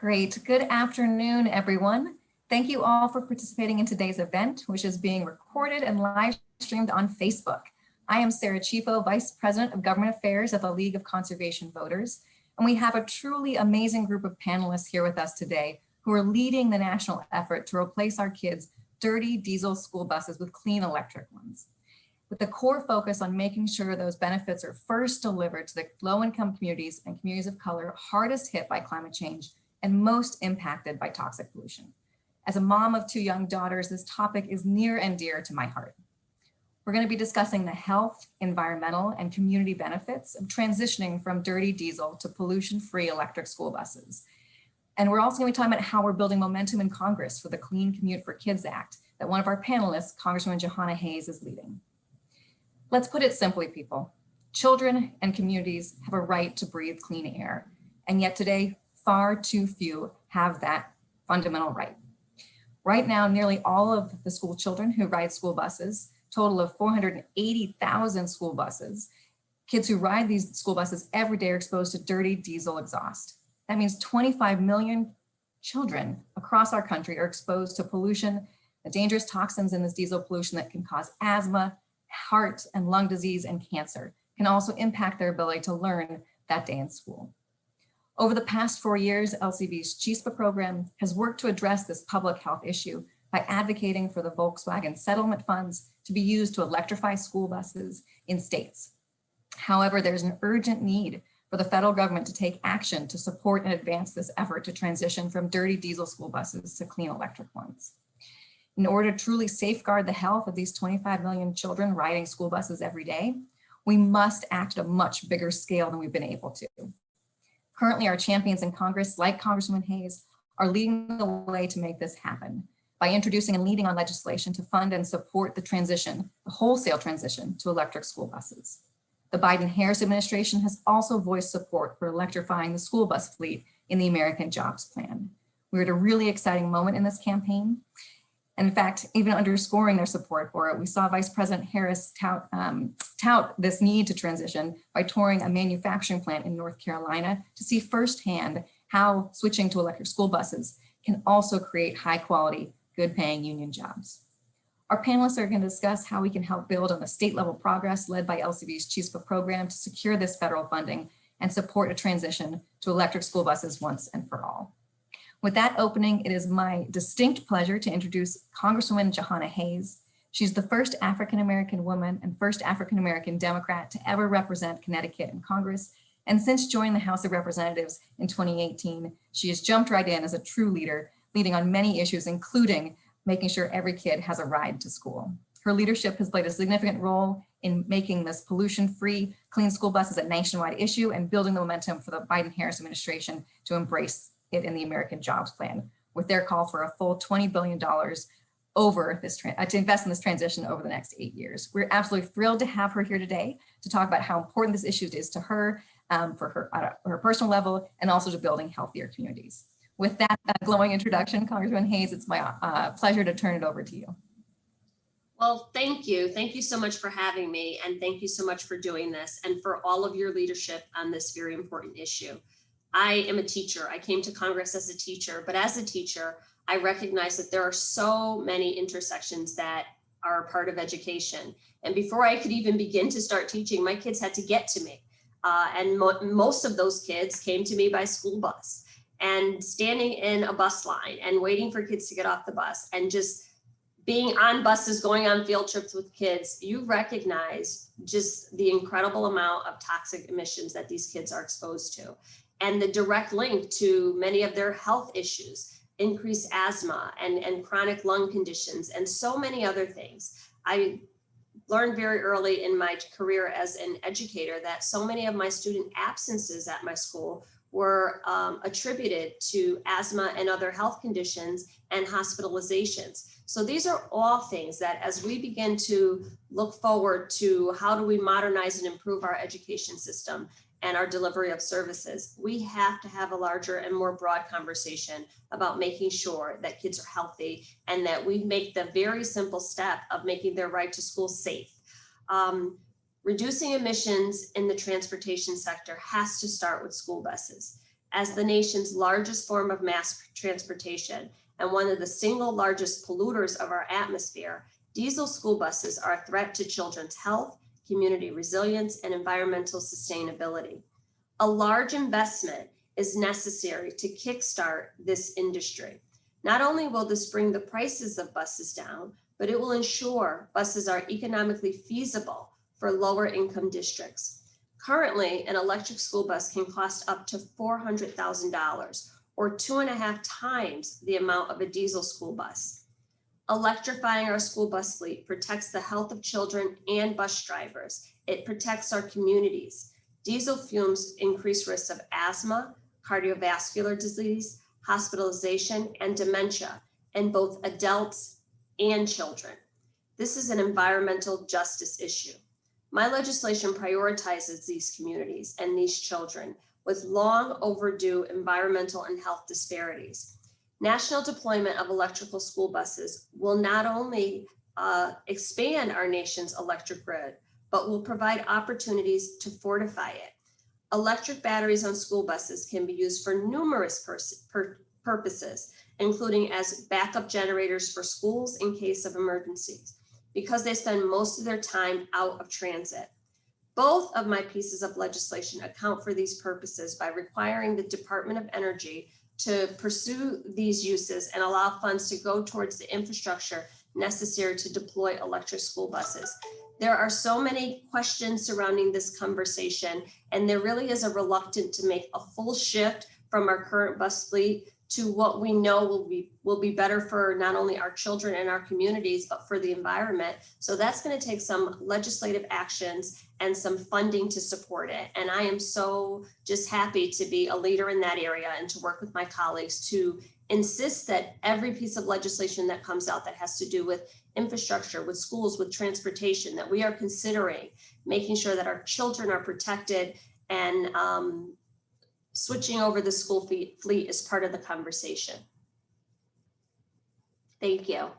Great. Good afternoon, everyone. Thank you all for participating in today's event, which is being recorded and live streamed on Facebook. I am Sarah Chispa, Vice President of Government Affairs at the League of Conservation Voters, and we have a truly amazing group of panelists here with us today who are leading the national effort to replace our kids' dirty diesel school buses with clean electric ones, with the core focus on making sure those benefits are first delivered to the low-income communities and communities of color hardest hit by climate change and most impacted by toxic pollution. As a mom of two young daughters, this topic is near and dear to my heart. We're going to be discussing the health, environmental, and community benefits of transitioning from dirty diesel to pollution-free electric school buses. And we're also going to be talking about how we're building momentum in Congress for the Clean Commute for Kids Act that one of our panelists, Congresswoman Jahana Hayes, is leading. Let's put it simply, people. Children and communities have a right to breathe clean air, and yet today, far too few have that fundamental right. Right now, nearly all of the school children who ride school buses, total of 480,000 school buses, kids who ride these school buses every day are exposed to dirty diesel exhaust. That means 25 million children across our country are exposed to pollution, the dangerous toxins in this diesel pollution that can cause asthma, heart and lung disease, and cancer, can also impact their ability to learn that day in school. Over the past 4 years, LCV's Chispa program has worked to address this public health issue by advocating for the Volkswagen settlement funds to be used to electrify school buses in states. However, there's an urgent need for the federal government to take action to support and advance this effort to transition from dirty diesel school buses to clean electric ones. In order to truly safeguard the health of these 25 million children riding school buses every day, we must act at a much bigger scale than we've been able to. Currently, our champions in Congress, like Congresswoman Hayes, are leading the way to make this happen by introducing and leading on legislation to fund and support the transition, the wholesale transition to electric school buses. The Biden-Harris administration has also voiced support for electrifying the school bus fleet in the American Jobs Plan. We're at a really exciting moment in this campaign. And in fact, even underscoring their support for it, we saw Vice President Harris tout this need to transition by touring a manufacturing plant in North Carolina to see firsthand how switching to electric school buses can also create high quality, good paying union jobs. Our panelists are going to discuss how we can help build on the state level progress led by LCV's Chispa program to secure this federal funding and support a transition to electric school buses once and for all. With that opening, it is my distinct pleasure to introduce Congresswoman Jahana Hayes. She's the first African-American woman and first African-American Democrat to ever represent Connecticut in Congress. And since joining the House of Representatives in 2018, she has jumped right in as a true leader, leading on many issues, including making sure every kid has a ride to school. Her leadership has played a significant role in making this pollution-free clean school buses a nationwide issue and building the momentum for the Biden-Harris administration to embrace it in the American Jobs Plan, with their call for a full $20 billion over this to invest in this transition over the next 8 years. We're absolutely thrilled to have her here today to talk about how important this issue is to her, for her personal level, and also to building healthier communities. With that glowing introduction, Congresswoman Hayes, it's my pleasure to turn it over to you. Well, thank you. Thank you so much for having me, and thank you so much for doing this and for all of your leadership on this very important issue. I am a teacher. I came to Congress as a teacher, but as a teacher, I recognize that there are so many intersections that are a part of education. And before I could even begin to start teaching, my kids had to get to me. And most of those kids came to me by school bus, and standing in a bus line and waiting for kids to get off the bus and just being on buses, going on field trips with kids, you recognize just the incredible amount of toxic emissions that these kids are exposed to, and the direct link to many of their health issues, increased asthma and chronic lung conditions, and so many other things. I learned very early in my career as an educator that so many of my student absences at my school were attributed to asthma and other health conditions and hospitalizations. So these are all things that as we begin to look forward to how do we modernize and improve our education system and our delivery of services, we have to have a larger and more broad conversation about making sure that kids are healthy and that we make the very simple step of making their ride to school safe. Reducing emissions in the transportation sector has to start with school buses. As the nation's largest form of mass transportation and one of the single largest polluters of our atmosphere, diesel school buses are a threat to children's health, community resilience, and environmental sustainability. A large investment is necessary to kickstart this industry. Not only will this bring the prices of buses down, but it will ensure buses are economically feasible for lower income districts. Currently, an electric school bus can cost up to $400,000 or 2.5 times the amount of a diesel school bus. Electrifying our school bus fleet protects the health of children and bus drivers. It protects our communities. Diesel fumes increase risks of asthma, cardiovascular disease, hospitalization, and dementia in both adults and children. This is an environmental justice issue. My legislation prioritizes these communities and these children with long overdue environmental and health disparities. National deployment of electrical school buses will not only expand our nation's electric grid, but will provide opportunities to fortify it. Electric batteries on school buses can be used for numerous purposes, including as backup generators for schools in case of emergencies, because they spend most of their time out of transit. Both of my pieces of legislation account for these purposes by requiring the Department of Energy to pursue these uses and allow funds to go towards the infrastructure necessary to deploy electric school buses. There are so many questions surrounding this conversation, and there really is a reluctance to make a full shift from our current bus fleet to what we know will be better for not only our children and our communities, but for the environment. So that's going to take some legislative actions and some funding to support it. And I am so just happy to be a leader in that area and to work with my colleagues to insist that every piece of legislation that comes out that has to do with infrastructure, with schools, with transportation, that we are considering making sure that our children are protected, and switching over the school fleet is part of the conversation. Thank you.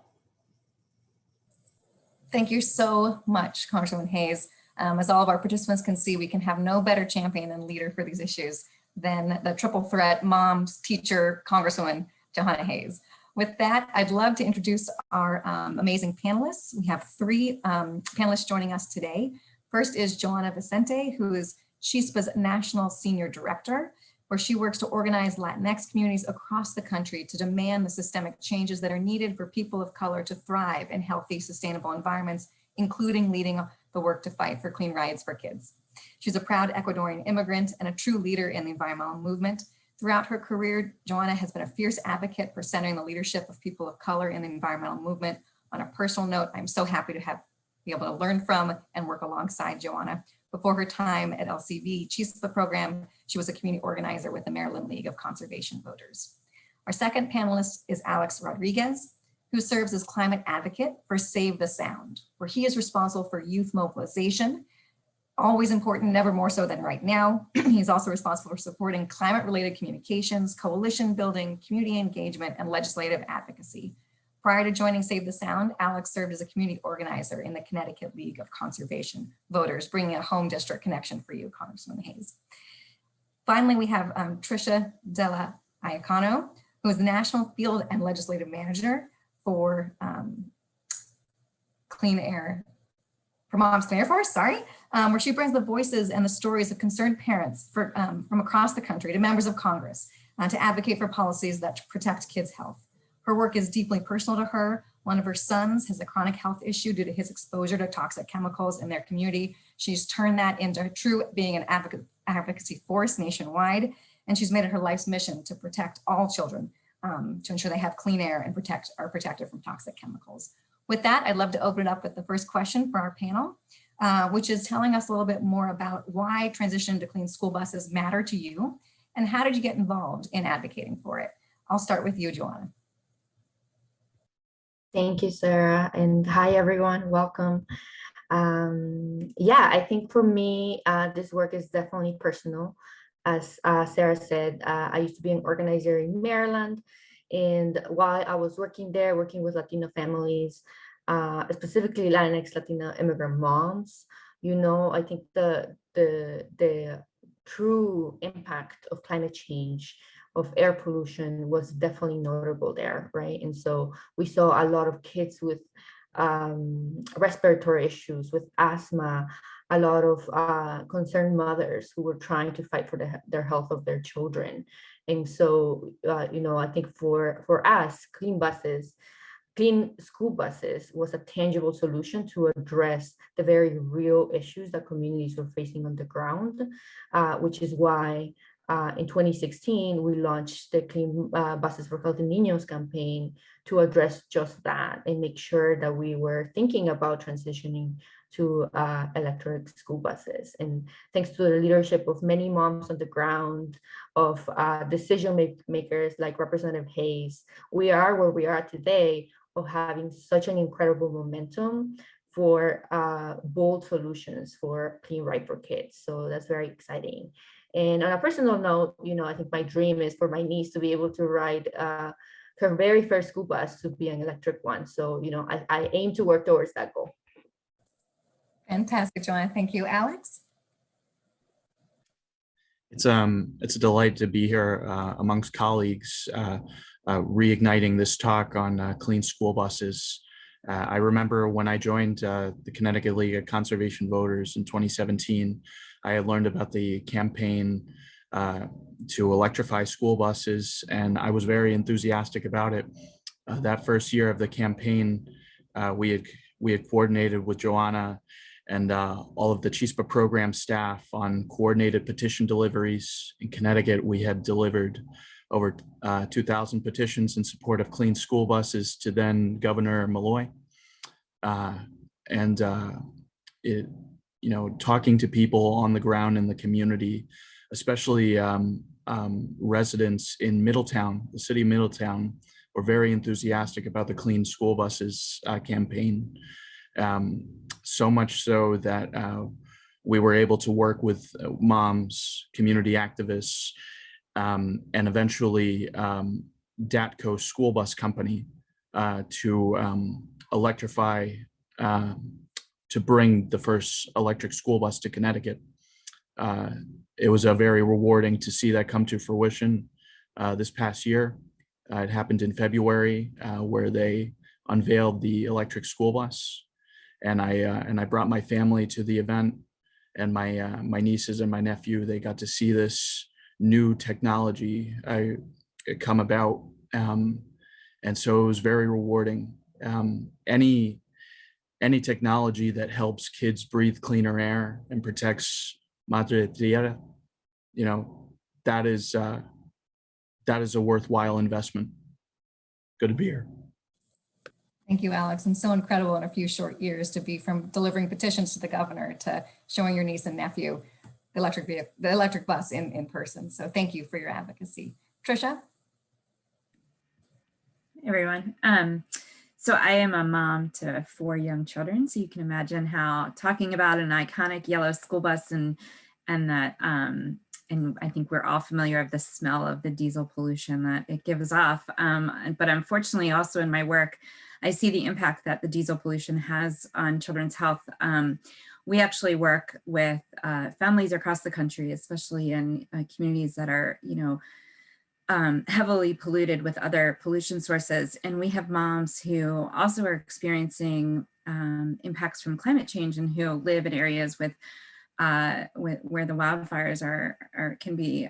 Thank you so much, Congresswoman Hayes. As all of our participants can see, we can have no better champion and leader for these issues than the triple threat mom, teacher, Congresswoman Jahana Hayes. With that, I'd love to introduce our amazing panelists. We have 3 panelists joining us today. First is Joanna Vicente, who is Chispa's National Senior Director, where she works to organize Latinx communities across the country to demand the systemic changes that are needed for people of color to thrive in healthy, sustainable environments, including leading the work to fight for clean rides for kids. She's a proud Ecuadorian immigrant and a true leader in the environmental movement. Throughout her career, Joanna has been a fierce advocate for centering the leadership of people of color in the environmental movement. On a personal note, I'm so happy to be able to learn from and work alongside Joanna. Before her time at LCV Chispa program, she was a community organizer with the Maryland League of Conservation Voters. Our second panelist is Alex Rodriguez, who serves as climate advocate for Save the Sound, where he is responsible for youth mobilization. Always important, never more so than right now. He's also responsible for supporting climate-related communications, coalition building, community engagement, and legislative advocacy. Prior to joining Save the Sound, Alex served as a community organizer in the Connecticut League of Conservation Voters, bringing a home district connection for you, Congresswoman Hayes. Finally, we have Trisha Dello Iacono, who is the National Field and Legislative Manager for Clean Air, for Moms Clean Air Force, where she brings the voices and the stories of concerned parents from across the country to members of Congress to advocate for policies that protect kids' health. Her work is deeply personal to her. One of her sons has a chronic health issue due to his exposure to toxic chemicals in their community. She's turned that into true being an advocacy force nationwide, and she's made it her life's mission to protect all children, to ensure they have clean air and are protected from toxic chemicals. With that, I'd love to open it up with the first question for our panel, which is telling us a little bit more about why transition to clean school buses matter to you, and how did you get involved in advocating for it? I'll start with you, Joanna. Thank you, Sarah, and hi everyone, welcome. Yeah, I think for me, this work is definitely personal. As Sarah said, I used to be an organizer in Maryland, and while I was working there, working with Latino families, specifically Latinx Latino immigrant moms, I think the true impact of climate change, of air pollution, was definitely notable there, right? And so we saw a lot of kids with respiratory issues, with asthma, a lot of concerned mothers who were trying to fight for their health of their children. And so, I think for us, clean school buses was a tangible solution to address the very real issues that communities were facing on the ground, which is why in 2016, we launched the Clean Buses for Healthy Niños campaign to address just that and make sure that we were thinking about transitioning to electric school buses. And thanks to the leadership of many moms on the ground, of decision makers like Representative Hayes, we are where we are today, of having such an incredible momentum for bold solutions for clean ride for kids. So that's very exciting. And on a personal note, I think my dream is for my niece to be able to ride her very first school bus to be an electric one. So, I aim to work towards that goal. Fantastic, Joanna. Thank you. Alex? It's a delight to be here amongst colleagues, reigniting this talk on clean school buses. I remember when I joined the Connecticut League of Conservation Voters in 2017, I had learned about the campaign to electrify school buses, and I was very enthusiastic about it. That first year of the campaign, we had coordinated with Joanna and all of the Chispa program staff on coordinated petition deliveries. In Connecticut, we had delivered over 2,000 petitions in support of clean school buses to then Governor Malloy. Talking to people on the ground in the community, especially residents in Middletown, the city of Middletown, were very enthusiastic about the Clean School Buses campaign. So much so that we were able to work with moms, community activists, and eventually DATCO School Bus Company to electrify, to bring the first electric school bus to Connecticut. It was very rewarding to see that come to fruition this past year. It happened in February where they unveiled the electric school bus. And I brought my family to the event, and my nieces and my nephew, they got to see this new technology come about. And so it was very rewarding. Any technology that helps kids breathe cleaner air and protects Madre Tierra, that is a worthwhile investment. Good to be here. Thank you, Alex. And so incredible in a few short years to be from delivering petitions to the governor to showing your niece and nephew the electric bus in person. So thank you for your advocacy. Trisha? Hey, everyone. So I am a mom to 4 young children. So you can imagine how talking about an iconic yellow school bus and that, and I think we're all familiar of the smell of the diesel pollution that it gives off. But unfortunately, also in my work, I see the impact that the diesel pollution has on children's health. We actually work with families across the country, especially in communities that are, heavily polluted with other pollution sources. And we have moms who also are experiencing impacts from climate change and who live in areas with where the wildfires can be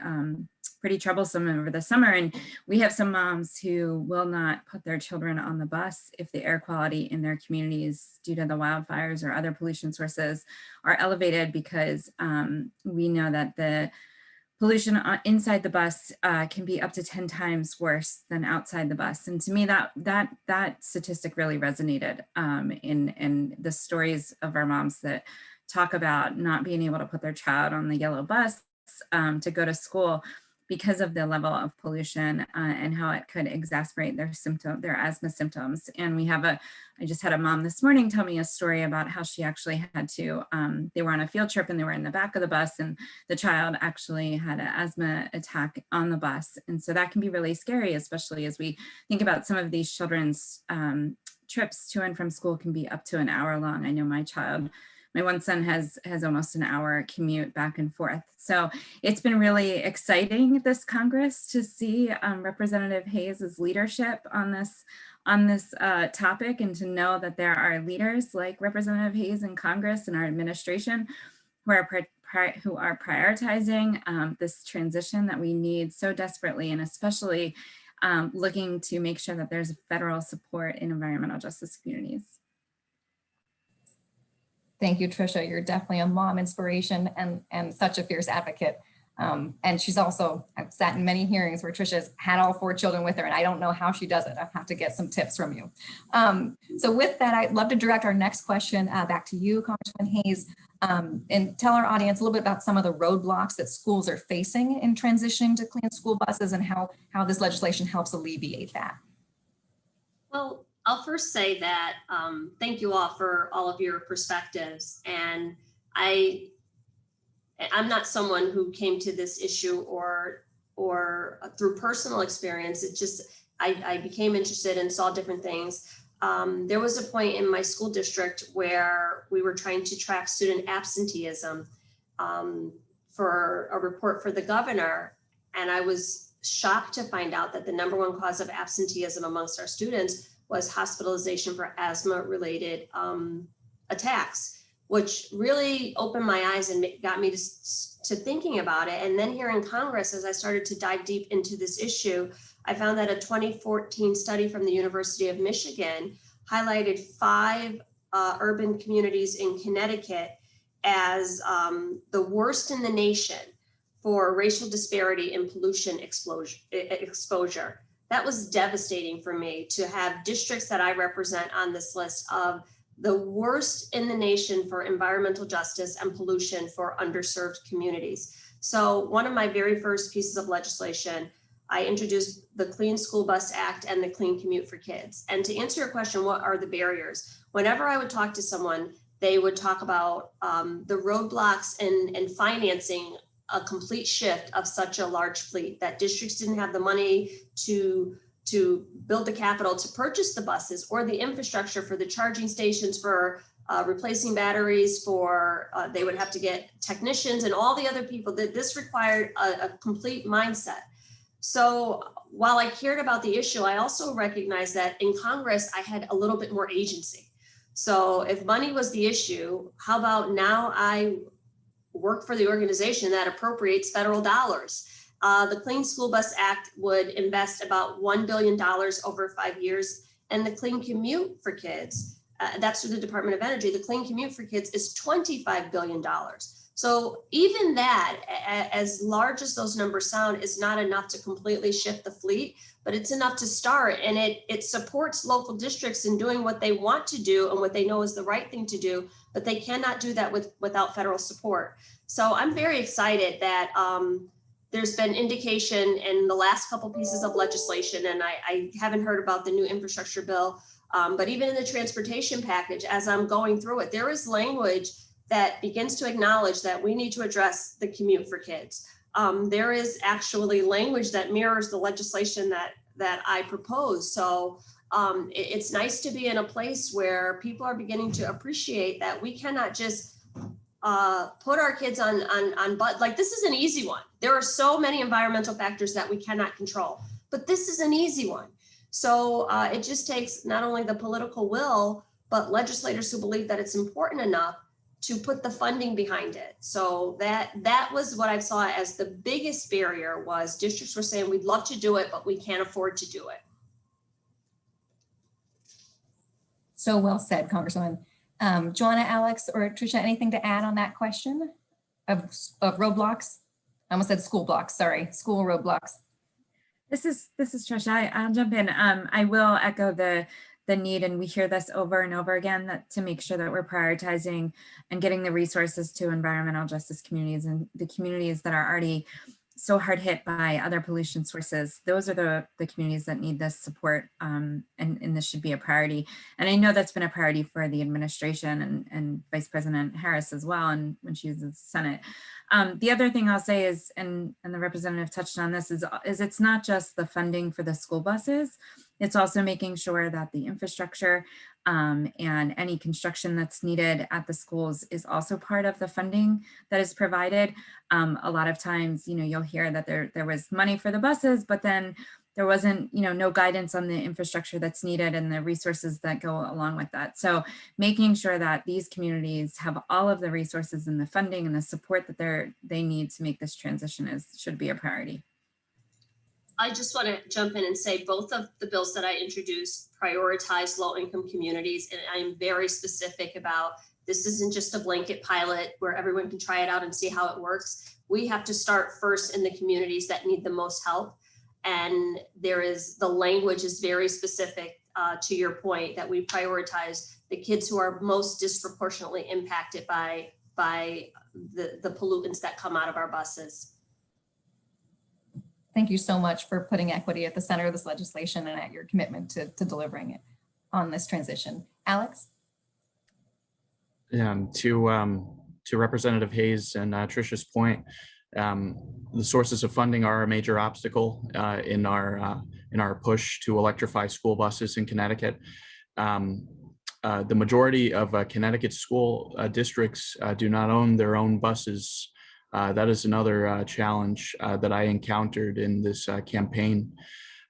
pretty troublesome over the summer. And we have some moms who will not put their children on the bus if the air quality in their communities due to the wildfires or other pollution sources are elevated, because we know that the pollution inside the bus can be up to 10 times worse than outside the bus. And to me, that statistic really resonated in the stories of our moms that talk about not being able to put their child on the yellow bus to go to school because of the level of pollution and how it could exacerbate their asthma symptoms. And I just had a mom this morning tell me a story about how she actually had to, they were on a field trip and they were in the back of the bus, and the child actually had an asthma attack on the bus. And so that can be really scary, especially as we think about some of these children's trips to and from school can be up to an hour long. I know my My one son has almost an hour commute back and forth. So it's been really exciting this Congress to see Representative Hayes's leadership on this topic, and to know that there are leaders like Representative Hayes in Congress and our administration who are prioritizing this transition that we need so desperately, and especially looking to make sure that there's federal support in environmental justice communities. Thank you, Trisha. You're definitely a mom inspiration and such a fierce advocate. And she's also, I've sat in many hearings where Trisha's had all 4 children with her, and I don't know how she does it. I have to get some tips from you. So with that, I'd love to direct our next question back to you, Congresswoman Hayes, and tell our audience a little bit about some of the roadblocks that schools are facing in transitioning to clean school buses, and how this legislation helps alleviate that. Well, I'll first say that thank you all for all of your perspectives. And I'm not someone who came to this issue or through personal experience. It just, I became interested and saw different things. There was a point in my school district where we were trying to track student absenteeism for a report for the governor. And I was shocked to find out that the #1 cause of absenteeism amongst our students was hospitalization for asthma-related attacks, which really opened my eyes and got me to thinking about it. And then here in Congress, as I started to dive deep into this issue, I found that a 2014 study from the University of Michigan highlighted 5 urban communities in Connecticut as the worst in the nation for racial disparity in pollution exposure. That was devastating for me to have districts that I represent on this list of the worst in the nation for environmental justice and pollution for underserved communities. So one of my very first pieces of legislation, I introduced the Clean School Bus Act and the Clean Commute for Kids. And to answer your question, what are the barriers? Whenever I would talk to someone, they would talk about the roadblocks and financing a complete shift of such a large fleet, that districts didn't have the money to build the capital to purchase the buses or the infrastructure for the charging stations, for replacing batteries, for they would have to get technicians and all the other people. That this required a complete mindset. So while I cared about the issue, I also recognized that in Congress, I had a little bit more agency. So if money was the issue, how about now I work for the organization that appropriates federal dollars? The Clean School Bus Act would invest about $1 billion over 5 years. And the Clean Commute for Kids, that's through the Department of Energy, the Clean Commute for Kids is $25 billion. So even that, as large as those numbers sound, is not enough to completely shift the fleet, but it's enough to start. And it supports local districts in doing what they want to do and what they know is the right thing to do, but they cannot do that without federal support. So I'm very excited that there's been indication in the last couple pieces of legislation, and I haven't heard about the new infrastructure bill, but even in the transportation package, as I'm going through it, there is language that begins to acknowledge that we need to address the commute for kids. There is actually language that mirrors the legislation that I propose. So it's nice to be in a place where people are beginning to appreciate that we cannot just put our kids on but like this is an easy one. There are so many environmental factors that we cannot control, but this is an easy one. So it just takes not only the political will, but legislators who believe that it's important enough to put the funding behind it. So that was what I saw as the biggest barrier, was districts were saying, we'd love to do it, but we can't afford to do it. So well said, Congresswoman. Jahana, Alex, or Trisha, anything to add on that question of roadblocks? I almost said school blocks, sorry, school roadblocks. This is Trisha. I'll jump in. I will echo the need, and we hear this over and over again, that to make sure that we're prioritizing and getting the resources to environmental justice communities and the communities that are already so hard hit by other pollution sources. Those are the communities that need this support, and this should be a priority. And I know that's been a priority for the administration and Vice President Harris as well, and when she was in the Senate. The other thing I'll say is, and the representative touched on this, is it's not just the funding for the school buses. It's also making sure that the infrastructure and any construction that's needed at the schools is also part of the funding that is provided. A lot of times, you'll hear that there was money for the buses, but then there wasn't, no guidance on the infrastructure that's needed and the resources that go along with that. So making sure that these communities have all of the resources and the funding and the support that they need to make this transition should be a priority. I just want to jump in and say both of the bills that I introduced prioritize low-income communities, and I'm very specific about this isn't just a blanket pilot where everyone can try it out and see how it works. We have to start first in the communities that need the most help, and the language is very specific to your point that we prioritize the kids who are most disproportionately impacted by the pollutants that come out of our buses. Thank you so much for putting equity at the center of this legislation and at your commitment to delivering it on this transition. Alex? To Representative Hayes and Trisha's point, the sources of funding are a major obstacle in our push to electrify school buses in Connecticut. The majority of Connecticut school districts do not own their own buses. That is another challenge that I encountered in this campaign,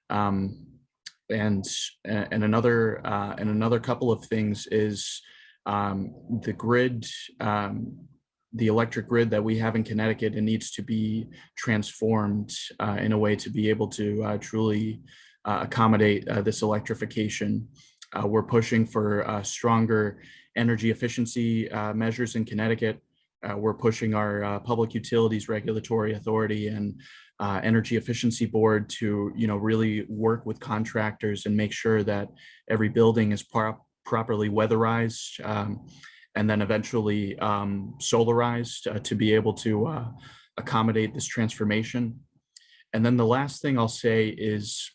and another couple of things is the grid, the electric grid that we have in Connecticut. It needs to be transformed in a way to be able to truly accommodate this electrification. We're pushing for stronger energy efficiency measures in Connecticut. We're pushing our Public Utilities Regulatory Authority and Energy Efficiency Board to, really work with contractors and make sure that every building is properly weatherized and then eventually solarized to be able to accommodate this transformation. And then the last thing I'll say is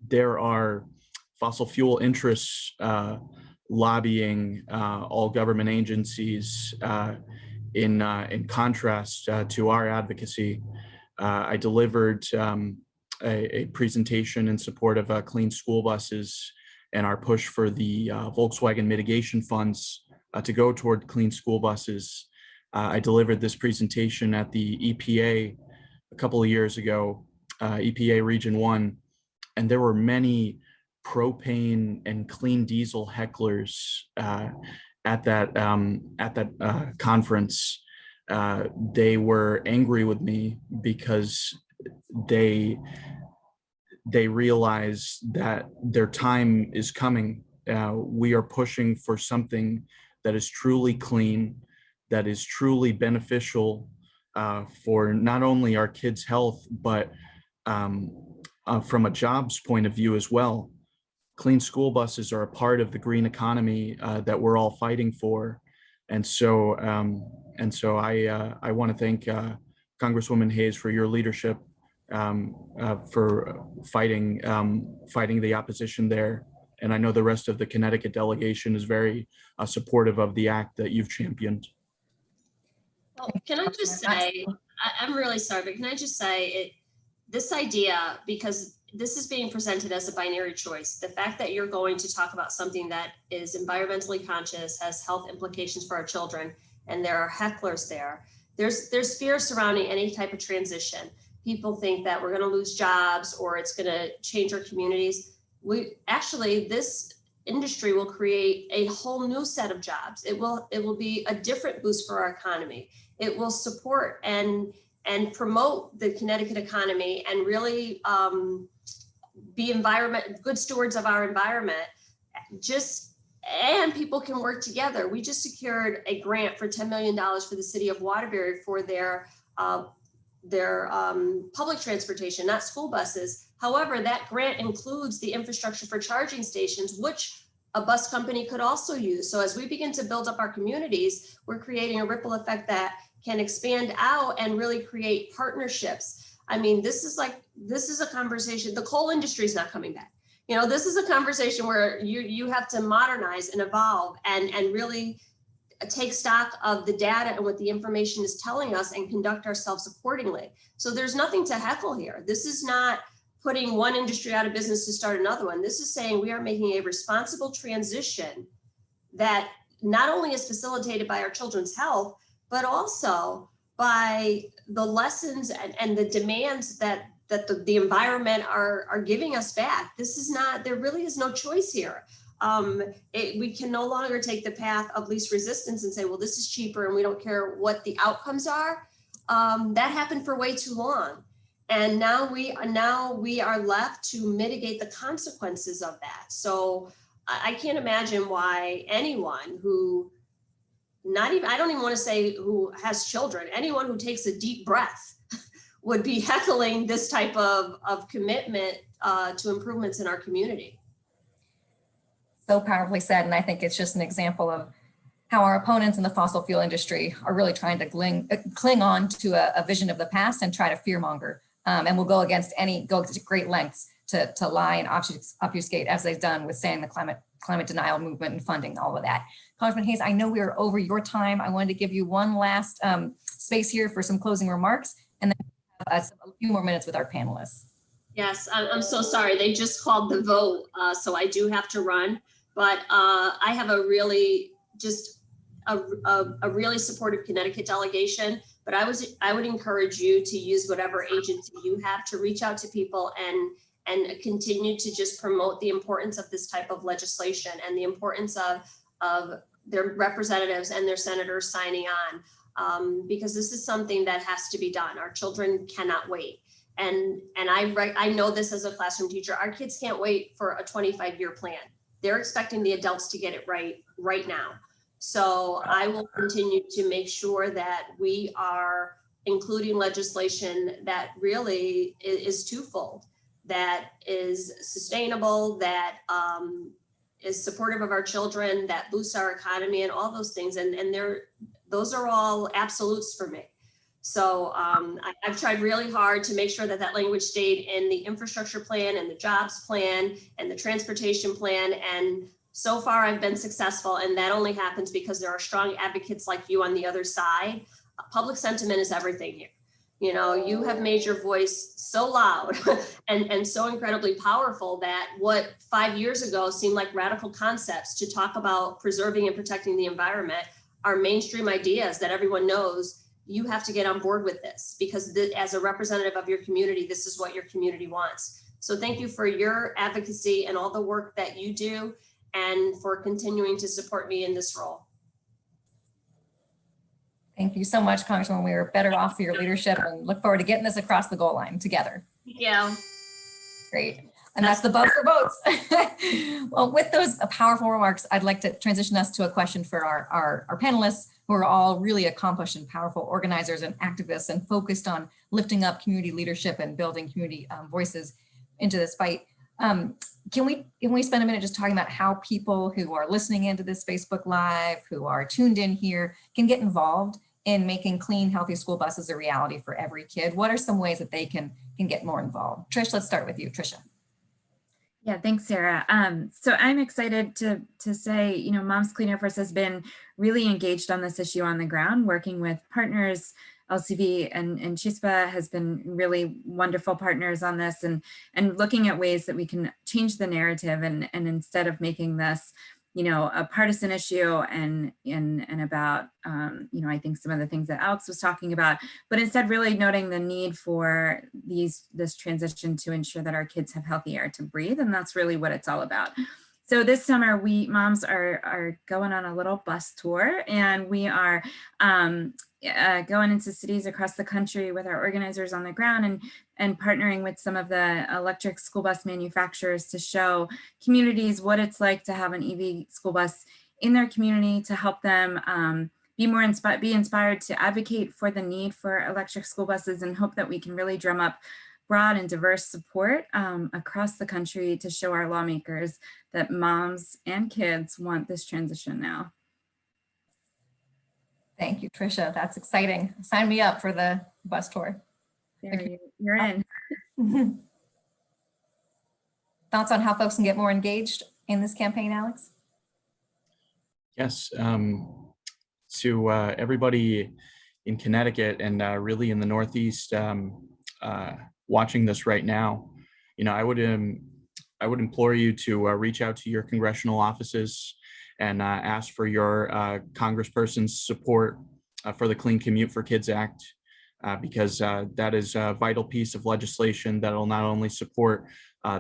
there are fossil fuel interests lobbying all government agencies in contrast to our advocacy. I delivered a presentation in support of clean school buses and our push for the Volkswagen mitigation funds to go toward clean school buses. I delivered this presentation at the EPA a couple of years ago, EPA Region 1, and there were many propane and clean diesel hecklers at that conference. They were angry with me because they realize that their time is coming. We are pushing for something that is truly clean, that is truly beneficial for not only our kids' health, but from a jobs point of view as well. Clean school buses are a part of the green economy that we're all fighting for. And so I want to thank Congresswoman Hayes for your leadership, for fighting the opposition there. And I know the rest of the Connecticut delegation is very supportive of the act that you've championed. Well, can I just say, I'm really sorry, but can I just say this idea, because this is being presented as a binary choice. The fact that you're going to talk about something that is environmentally conscious, has health implications for our children, and there are hecklers there. There's fear surrounding any type of transition. People think that we're going to lose jobs or it's going to change our communities. This industry will create a whole new set of jobs. It will be a different boost for our economy. It will support and promote the Connecticut economy and really be good stewards of our environment. And people can work together. We just secured a grant for $10 million for the city of Waterbury for their public transportation, not school buses. However, that grant includes the infrastructure for charging stations, which a bus company could also use. So as we begin to build up our communities, we're creating a ripple effect that can expand out and really create partnerships. I mean, this is a conversation. The coal industry is not coming back. This is a conversation where you have to modernize and evolve and really take stock of the data and what the information is telling us and conduct ourselves accordingly. So there's nothing to heckle here. This is not putting one industry out of business to start another one. This is saying we are making a responsible transition that not only is facilitated by our children's health, but also by the lessons and the demands that the environment are giving us back. This is not, there really is no choice here. We can no longer take the path of least resistance and say, well, this is cheaper and we don't care what the outcomes are. That happened for way too long. And now we are left to mitigate the consequences of that. So I can't imagine why anyone who, I don't even want to say who has children, anyone who takes a deep breath would be heckling this type of commitment to improvements in our community. So powerfully said. And I think it's just an example of how our opponents in the fossil fuel industry are really trying to cling on to a vision of the past and try to fearmonger. And will go to great lengths to lie and obfuscate, as they've done with saying the climate denial movement and funding all of that. Congressman Hayes, I know we are over your time. I wanted to give you one last space here for some closing remarks, and then a few more minutes with our panelists. Yes, I'm so sorry. They just called the vote, so I do have to run. But I have a really really supportive Connecticut delegation. But I would encourage you to use whatever agency you have to reach out to people and continue to just promote the importance of this type of legislation and the importance of their representatives and their senators signing on, because this is something that has to be done. Our children cannot wait. And I know this as a classroom teacher, our kids can't wait for a 25-year plan. They're expecting the adults to get it right now. So I will continue to make sure that we are including legislation that really is twofold, that is sustainable, that is supportive of our children, that boosts our economy and all those things. And those are all absolutes for me. So I've tried really hard to make sure that language stayed in the infrastructure plan and the jobs plan and the transportation plan. And so far I've been successful, and that only happens because there are strong advocates like you on the other side. Public sentiment is everything here. You know, you have made your voice so loud and so incredibly powerful that what 5 years ago seemed like radical concepts to talk about preserving and protecting the environment are mainstream ideas that everyone knows. You have to get on board with this, because as a representative of your community, this is what your community wants. So thank you for your advocacy and all the work that you do, and for continuing to support me in this role. Thank you so much, Congresswoman. We are better off for your leadership and look forward to getting this across the goal line together. Yeah. Great. And that's the vote for votes. Well, with those powerful remarks, I'd like to transition us to a question for our panelists, who are all really accomplished and powerful organizers and activists and focused on lifting up community leadership and building community voices into this fight. Can we spend a minute just talking about how people who are listening into this Facebook Live, who are tuned in here, can get involved in making clean, healthy school buses a reality for every kid? What are some ways that they can get more involved? Trish, let's start with you, Trisha. Yeah, thanks, Sarah. So I'm excited to say, you know, Moms Clean Air Force has been really engaged on this issue on the ground, working with partners. LCV and Chispa has been really wonderful partners on this, and looking at ways that we can change the narrative and instead of making this, you know, a partisan issue and about, you know, I think some of the things that Alex was talking about, but instead really noting the need for this transition to ensure that our kids have healthy air to breathe. And that's really what it's all about. So this summer, we moms are going on a little bus tour, and we are going into cities across the country with our organizers on the ground and partnering with some of the electric school bus manufacturers to show communities what it's like to have an EV school bus in their community, to help them be inspired to advocate for the need for electric school buses, and hope that we can really drum up broad and diverse support across the country to show our lawmakers that moms and kids want this transition now. Thank you, Trisha. That's exciting. Sign me up for the bus tour. There, you're in. Thoughts on how folks can get more engaged in this campaign, Alex? Yes, to everybody in Connecticut and really in the Northeast watching this right now, I would implore you to reach out to your congressional offices and ask for your congressperson's support for the Clean Commute for Kids Act, because that is a vital piece of legislation that will not only support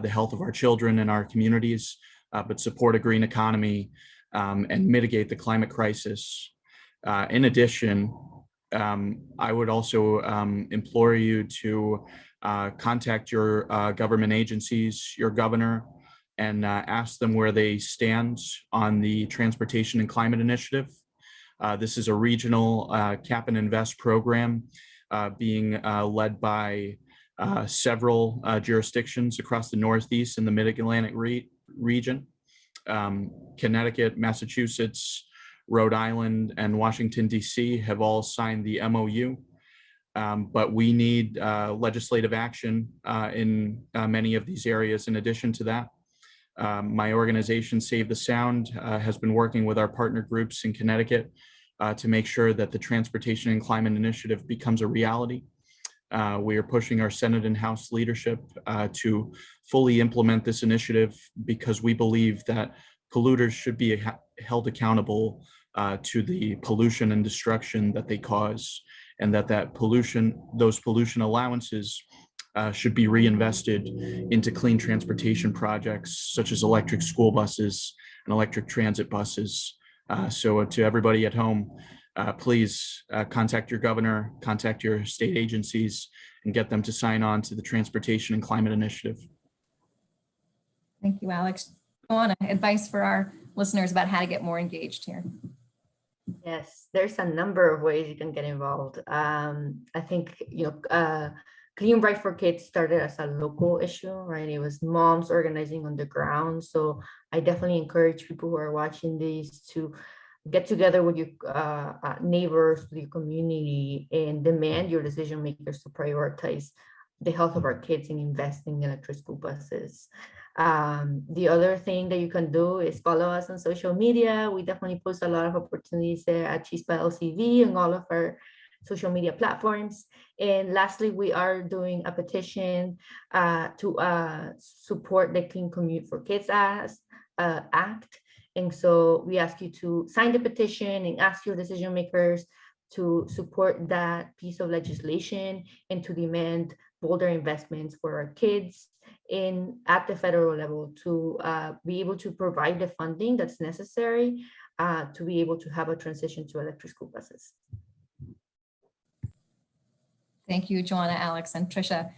the health of our children and our communities, but support a green economy and mitigate the climate crisis. In addition, I would also implore you to contact your government agencies, your governor, and ask them where they stand on the Transportation and Climate Initiative. This is a regional cap and invest program being led by several jurisdictions across the Northeast and the Mid-Atlantic region. Connecticut, Massachusetts, Rhode Island, and Washington, D.C. have all signed the MOU. But we need legislative action in many of these areas. In addition to that, my organization, Save the Sound, has been working with our partner groups in Connecticut to make sure that the Transportation and Climate Initiative becomes a reality. We are pushing our Senate and House leadership to fully implement this initiative, because we believe that polluters should be held accountable to the pollution and destruction that they cause, and that those pollution allowances should be reinvested into clean transportation projects such as electric school buses and electric transit buses. So to everybody at home, please contact your governor, contact your state agencies, and get them to sign on to the Transportation and Climate Initiative. Thank you, Alex. Jahana, advice for our listeners about how to get more engaged here. Yes, there's a number of ways you can get involved. I think, Clean Bright for Kids started as a local issue, right? It was moms organizing on the ground. So I definitely encourage people who are watching these to get together with your neighbors, with your community, and demand your decision makers to prioritize the health of our kids and invest in electric school buses. The other thing that you can do is follow us on social media. We definitely post a lot of opportunities there at Chispa LCV and all of our social media platforms. And lastly, we are doing a petition to support the Clean Commute for Kids Act. And so we ask you to sign the petition and ask your decision makers to support that piece of legislation and to demand bolder investments for our kids at the federal level to be able to provide the funding that's necessary to be able to have a transition to electric school buses. Thank you, Jahana, Alex, and Trisha.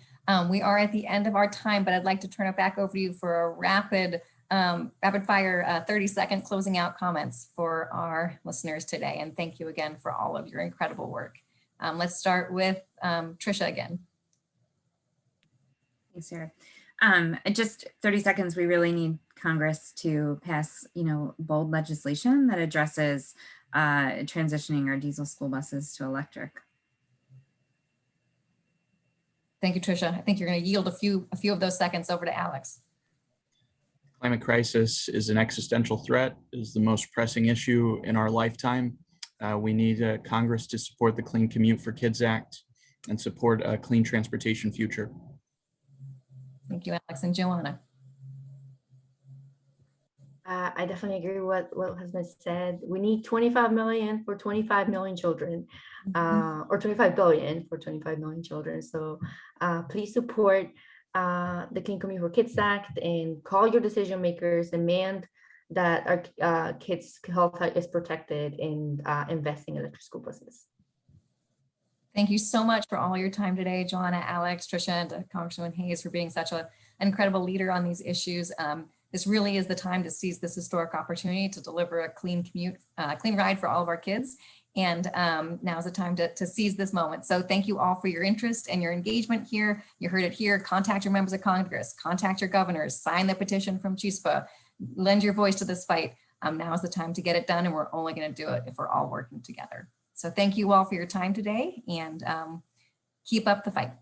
We are at the end of our time, but I'd like to turn it back over to you for a rapid fire 30-second closing out comments for our listeners today. And thank you again for all of your incredible work. Let's start with Trisha again. Thanks, Sarah. Just 30 seconds. We really need Congress to pass, bold legislation that addresses transitioning our diesel school buses to electric. Thank you, Trisha. I think you're going to yield a few of those seconds over to Alex. Climate crisis is an existential threat, is the most pressing issue in our lifetime. We need Congress to support the Clean Commute for Kids Act and support a clean transportation future. Thank you, Alex. And Jahana. I definitely agree with what has been said. We need 25 million for 25 million children, or 25 billion for 25 million children. So please support the Clean Commute for Kids Act and call your decision makers, demand that our kids' health is protected, and invest in electric school buses. Thank you so much for all your time today, Jahana, Alex, Trisha, and Congresswoman Hayes for being such an incredible leader on these issues. This really is the time to seize this historic opportunity to deliver a clean ride for all of our kids. And now is the time to seize this moment. So thank you all for your interest and your engagement here. You heard it here. Contact your members of Congress, contact your governors, sign the petition from Chispa, lend your voice to this fight. Now is the time to get it done, and we're only going to do it if we're all working together. So thank you all for your time today, and keep up the fight.